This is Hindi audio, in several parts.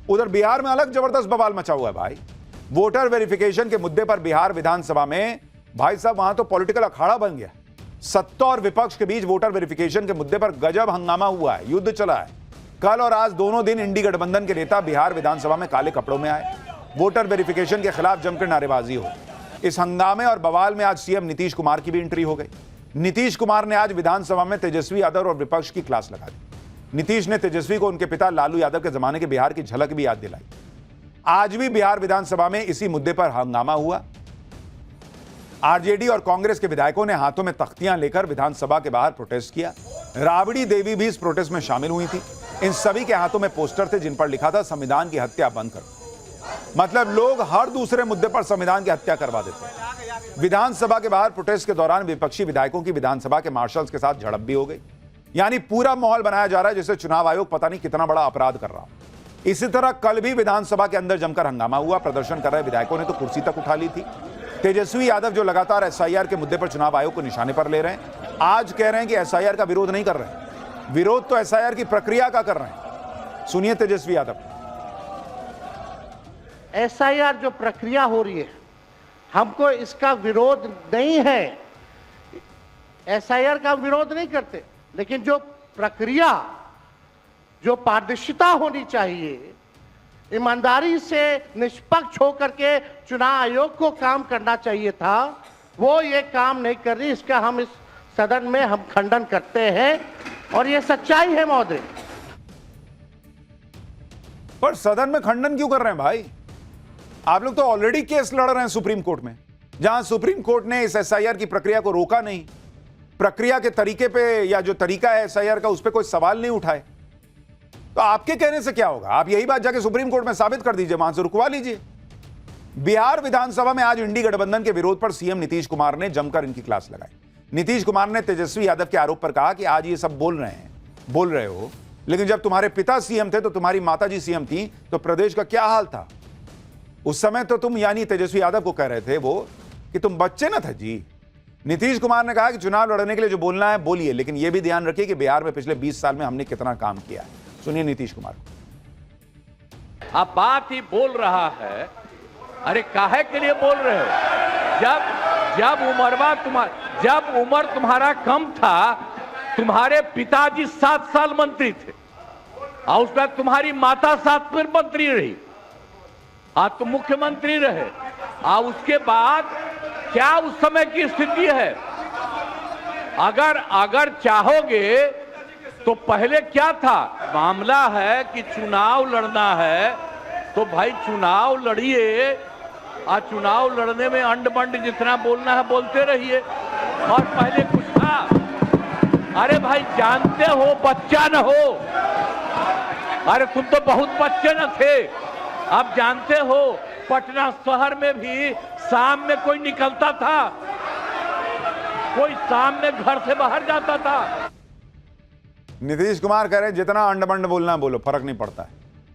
उधर बिहार में अलग जबरदस्त बवाल मचा हुआ है भाई। वोटर वेरिफिकेशन के मुद्दे पर बिहार विधानसभा में भाई साहब वहां तो पॉलिटिकल अखाड़ा बन गया। सत्ता और विपक्ष के बीच वोटर वेरिफिकेशन के मुद्दे पर गजब हंगामा हुआ है, युद्ध चला है। कल और आज दोनों दिन इंडी गठबंधन के नेता बिहार विधानसभा में काले कपड़ों में आए, वोटर वेरिफिकेशन के खिलाफ जमकर नारेबाजी हो। इस हंगामे और बवाल में आज सीएम नीतीश कुमार की भी एंट्री हो गई। नीतीश कुमार ने आज विधानसभा में तेजस्वी यादव और विपक्ष की क्लास लगा दी। नीतीश ने तेजस्वी को उनके पिता लालू यादव के जमाने के बिहार की झलक भी याद दिलाई। आज भी बिहार विधानसभा में इसी मुद्दे पर हंगामा हुआ। आरजेडी और कांग्रेस के विधायकों ने हाथों में तख्तियां लेकर विधानसभा के बाहर प्रोटेस्ट किया। राबड़ी देवी भी इस प्रोटेस्ट में शामिल हुई थी। इन सभी के हाथों में पोस्टर थे जिन पर लिखा था संविधान की हत्या बंद करो। मतलब लोग हर दूसरे मुद्दे पर संविधान की हत्या करवा देते हैं। विधानसभा के बाहर प्रोटेस्ट के दौरान विपक्षी विधायकों की विधानसभा के मार्शल्स के साथ झड़प भी हो गई। यानी पूरा माहौल बनाया जा रहा है जैसे चुनाव आयोग पता नहीं कितना बड़ा अपराध कर रहा हो। इसी तरह कल भी विधानसभा के अंदर जमकर हंगामा हुआ। प्रदर्शन कर रहे विधायकों ने तो कुर्सी तक उठा ली थी। तेजस्वी यादव जो लगातार एसआईआर के मुद्दे पर चुनाव आयोग को निशाने पर ले रहे हैं, आज कह रहे हैं कि एसआईआर का विरोध नहीं कर रहे हैं, विरोध तो एसआईआर की प्रक्रिया का कर रहे हैं। सुनिए तेजस्वी यादव। एसआईआर जो प्रक्रिया हो रही है, हमको इसका विरोध नहीं है, एसआईआर का विरोध नहीं करते, लेकिन जो प्रक्रिया, जो पारदर्शिता होनी चाहिए, ईमानदारी से निष्पक्ष होकर के चुनाव आयोग को काम करना चाहिए था, वो ये काम नहीं कर रही। इसका हम इस सदन में हम खंडन करते हैं और ये सच्चाई है महोदय। पर सदन में खंडन क्यों कर रहे हैं भाई? आप लोग तो ऑलरेडी केस लड़ रहे हैं सुप्रीम कोर्ट में, जहां सुप्रीम कोर्ट ने इस एसआईआर की प्रक्रिया को रोका नहीं, प्रक्रिया के तरीके पे या जो तरीका है एसआईआर का उस पर कोई सवाल नहीं उठाए। तो आपके कहने से क्या होगा? आप यही बात जाके सुप्रीम कोर्ट में साबित कर दीजिए, वहां से रुकवा लीजिए। बिहार विधानसभा में आज इंडी गठबंधन के विरोध पर सीएम नीतीश कुमार ने जमकर इनकी क्लास लगाई। नीतीश कुमार ने तेजस्वी यादव के आरोप पर कहा कि आज ये सब बोल रहे हो, लेकिन जब तुम्हारे पिता सीएम थे तो तुम्हारी माताजी सीएम थी तो प्रदेश का क्या हाल था? उस समय तो तुम, यानी तेजस्वी यादव को कह रहे थे वो, कि तुम बच्चे ना थे जी। नीतीश कुमार ने कहा कि चुनाव लड़ने के लिए जो बोलना है बोलिए, लेकिन यह भी ध्यान रखिए कि बिहार में पिछले 20 साल में हमने कितना काम किया है। सुनिए नीतीश कुमार। आप बात ही बोल रहा है, अरे काहे के लिए बोल रहे हो? जब उम्र तुम्हारा कम था, तुम्हारे पिताजी 7 साल मंत्री थे और उसमें तुम्हारी माता 7 फिर मंत्री रही, आज तुम मुख्यमंत्री रहे। और उसके बाद क्या उस समय की स्थिति है? अगर चाहोगे तो पहले क्या था? मामला है कि चुनाव लड़ना है तो भाई चुनाव लड़िए, और चुनाव लड़ने में अंड बंड जितना बोलना है बोलते रहिए। और पहले कुछ था, अरे भाई जानते हो, बच्चा न हो, अरे तुम तो बहुत बच्चे न थे। आप जानते हो पटना शहर में भी शाम में कोई निकलता था, कोई शाम में घर से बाहर जाता था। नीतीश कुमार कह रहे हैं जितना अंड-बंड बोलना है बोलो, फर्क नहीं पड़ता है,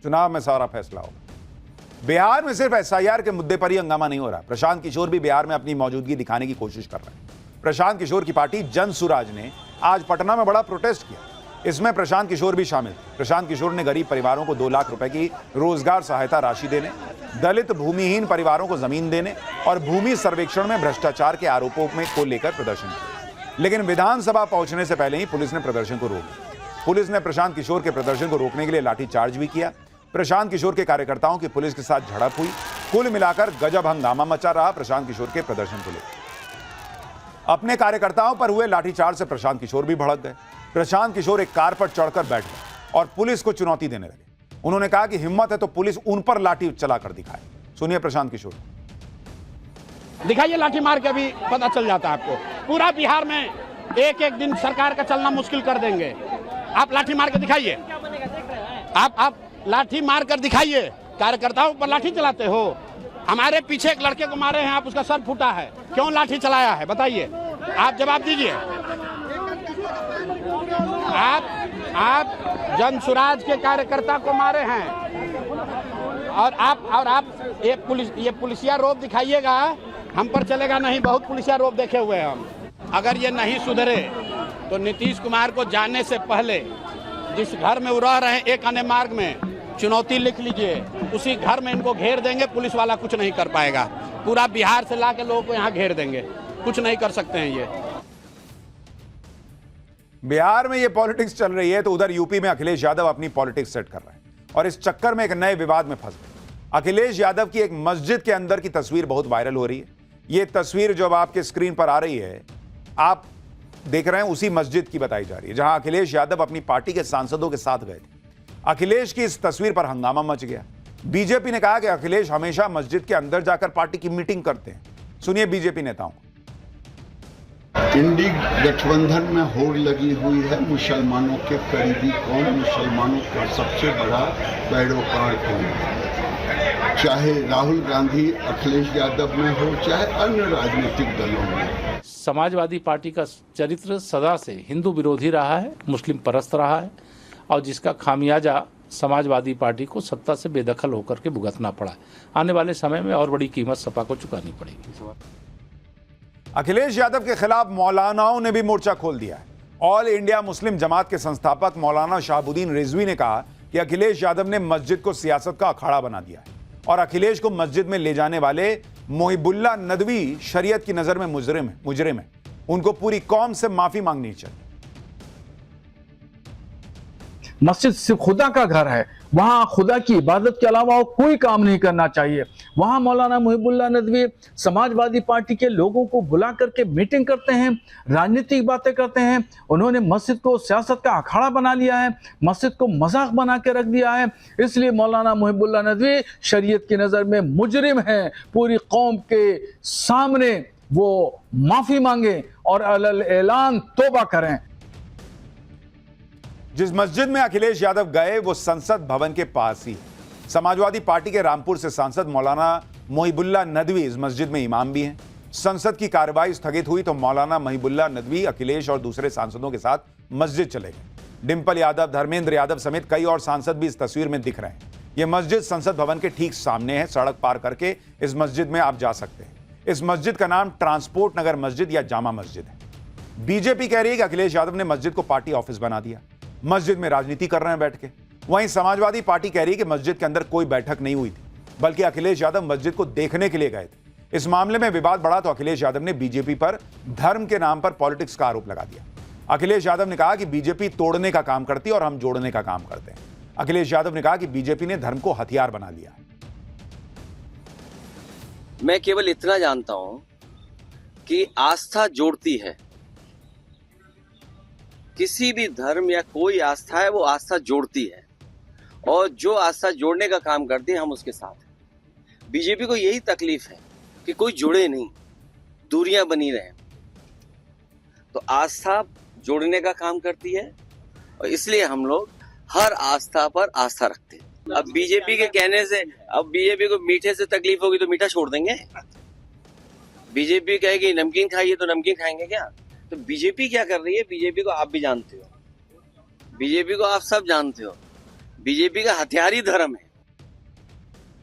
चुनाव में सारा फैसला होगा। बिहार में सिर्फ एसआईआर के मुद्दे पर ही हंगामा नहीं हो रहा। प्रशांत किशोर भी बिहार में अपनी मौजूदगी दिखाने की कोशिश कर रहे हैं। प्रशांत किशोर की पार्टी जन सुराज ने आज पटना में बड़ा प्रोटेस्ट किया। इसमें प्रशांत किशोर भी शामिल। प्रशांत किशोर ने गरीब परिवारों को 2 लाख रुपए की रोजगार सहायता राशि देने, दलित भूमिहीन परिवारों को जमीन देने और भूमि सर्वेक्षण में भ्रष्टाचार के आरोपों में को लेकर प्रदर्शन किया। लेकिन विधानसभा पहुंचने से पहले ही पुलिस ने प्रदर्शन को रोक दिया। पुलिस ने प्रशांत किशोर के प्रदर्शन को रोकने के लिए लाठीचार्ज भी किया। प्रशांत किशोर के कार्यकर्ताओं की पुलिस के साथ झड़प हुई। कुल मिलाकर गजब हंगामा मचा रहा प्रशांत किशोर के प्रदर्शन को लेकर। अपने कार्यकर्ताओं पर हुए लाठीचार्ज से प्रशांत किशोर भी भड़क गए। प्रशांत किशोर एक कार पर चढ़कर बैठ गए और पुलिस को चुनौती देने लगे। उन्होंने कहा कि हिम्मत है तो पुलिस उन पर लाठी चलाकर दिखाए। सुनिए प्रशांत किशोर। दिखाइए लाठी मार के, अभी पता चल जाता है आपको। पूरा बिहार में एक दिन सरकार का चलना मुश्किल कर देंगे। आप लाठी मार के दिखाइए, आप लाठी मार कर दिखाइए। कार्यकर्ताओं पर लाठी चलाते हो। हमारे पीछे एक लड़के को मारे हैं, आप उसका सर फूटा है, क्यों लाठी चलाया है बताइए? आप जवाब दीजिए। आप जन सुराज के कार्यकर्ता को मारे हैं और आप ये पुलिसिया रोब दिखाइएगा, हम पर चलेगा नहीं। बहुत पुलिसिया रोब देखे हुए हैं हम। अगर ये नहीं सुधरे तो नीतीश कुमार को जाने से पहले जिस घर में वो रह रहे हैं एक अन्य मार्ग में, चुनौती लिख लीजिए, उसी घर में इनको घेर देंगे, पुलिस वाला कुछ नहीं कर पाएगा। पूरा बिहार से लाके लोगों को यहाँ घेर देंगे, कुछ नहीं कर सकते हैं ये। बिहार में ये पॉलिटिक्स चल रही है तो उधर यूपी में अखिलेश यादव अपनी पॉलिटिक्स सेट कर रहे हैं और इस चक्कर में एक नए विवाद में फंस गए। अखिलेश यादव की एक मस्जिद के अंदर की तस्वीर बहुत वायरल हो रही है। ये तस्वीर जो अब आपके स्क्रीन पर आ रही है, आप देख रहे हैं, उसी मस्जिद की बताई जा रही है जहां अखिलेश यादव अपनी पार्टी के सांसदों के साथ गए थे। अखिलेश की इस तस्वीर पर हंगामा मच गया। बीजेपी ने कहा कि अखिलेश हमेशा मस्जिद के अंदर जाकर पार्टी की मीटिंग करते हैं। सुनिए बीजेपी नेताओं को। इंडी गठबंधन में होड़ लगी हुई है। मुसलमानों के करीबी कौन, मुसलमानों का सबसे बड़ा पैरोकार कौन, चाहे राहुल गांधी अखिलेश यादव में हो, चाहे अन्य राजनीतिक दलों में। समाजवादी पार्टी का चरित्र सदा से हिंदू विरोधी रहा है, मुस्लिम परस्त रहा है और जिसका खामियाजा समाजवादी पार्टी को सत्ता से बेदखल होकर के भुगतना पड़ा। आने वाले समय में और बड़ी कीमत सपा को चुकानी पड़ेगी। अखिलेश यादव के खिलाफ मौलानाओं ने भी मोर्चा खोल दिया है। ऑल इंडिया मुस्लिम जमात के संस्थापक मौलाना शहाबुद्दीन रिजवी ने कहा कि अखिलेश यादव ने मस्जिद को सियासत का अखाड़ा बना दिया है और अखिलेश को मस्जिद में ले जाने वाले मोहिबुल्ला नदवी शरीयत की नजर में मुजरिम है। उनको पूरी कौम से माफी मांगनी चाहिए। मस्जिद सिर्फ खुदा का घर है, वहां खुदा की इबादत के अलावा कोई काम नहीं करना चाहिए। वहां मौलाना मोहिबुल्ला नदवी समाजवादी पार्टी के लोगों को बुला करके मीटिंग करते हैं, राजनीतिक बातें करते हैं। उन्होंने मस्जिद को सियासत का अखाड़ा बना लिया है, मस्जिद को मजाक बना के रख दिया है। इसलिए मौलाना मोहिबुल्ला नदवी शरीयत की नजर में मुजरिम है। पूरी कौम के सामने वो माफी मांगे और अलल ऐलान तौबा करें। जिस मस्जिद में अखिलेश यादव गए वो संसद भवन के पास ही है। समाजवादी पार्टी के रामपुर से सांसद मौलाना मोहिबुल्ला नदवी इस मस्जिद में इमाम भी हैं। संसद की कार्रवाई स्थगित हुई तो मौलाना मोहिबुल्ला नदवी अखिलेश और दूसरे सांसदों के साथ मस्जिद चले गए। डिंपल यादव, धर्मेंद्र यादव समेत कई और सांसद भी इस तस्वीर में दिख रहे हैं। यह मस्जिद संसद भवन के ठीक सामने है। सड़क पार करके इस मस्जिद में आप जा सकते हैं। इस मस्जिद का नाम ट्रांसपोर्ट नगर मस्जिद या जामा मस्जिद है। बीजेपी कह रही है कि अखिलेश यादव ने मस्जिद को पार्टी ऑफिस बना दिया, मस्जिद में राजनीति कर रहे हैं बैठ के। वहीं समाजवादी पार्टी कह रही है कि मस्जिद के अंदर कोई बैठक नहीं हुई थी, बल्कि अखिलेश यादव मस्जिद को देखने के लिए गए थे। इस मामले में विवाद बढ़ा तो अखिलेश यादव ने बीजेपी पर धर्म के नाम पर पॉलिटिक्स का आरोप लगा दिया। अखिलेश यादव ने कहा कि बीजेपी तोड़ने का काम करती है और हम जोड़ने का काम करते हैं। अखिलेश यादव ने कहा कि बीजेपी ने धर्म को हथियार बना लिया। मैं केवल इतना जानता हूं कि आस्था जोड़ती है। किसी भी धर्म या कोई आस्था है, वो आस्था जोड़ती है और जो आस्था जोड़ने का काम करती है हम उसके साथ हैं। बीजेपी को यही तकलीफ है कि कोई जुड़े नहीं, दूरियां बनी रहे। तो आस्था जोड़ने का काम करती है और इसलिए हम लोग हर आस्था पर आस्था रखते हैं। अब बीजेपी के कहने से, अब बीजेपी को मीठे से तकलीफ होगी तो मीठा छोड़ देंगे? बीजेपी कहेगी नमकीन खाइए तो नमकीन खाएंगे क्या? तो बीजेपी क्या कर रही है, बीजेपी को आप भी जानते हो, बीजेपी को आप सब जानते हो। बीजेपी का हथियार ही धर्म है।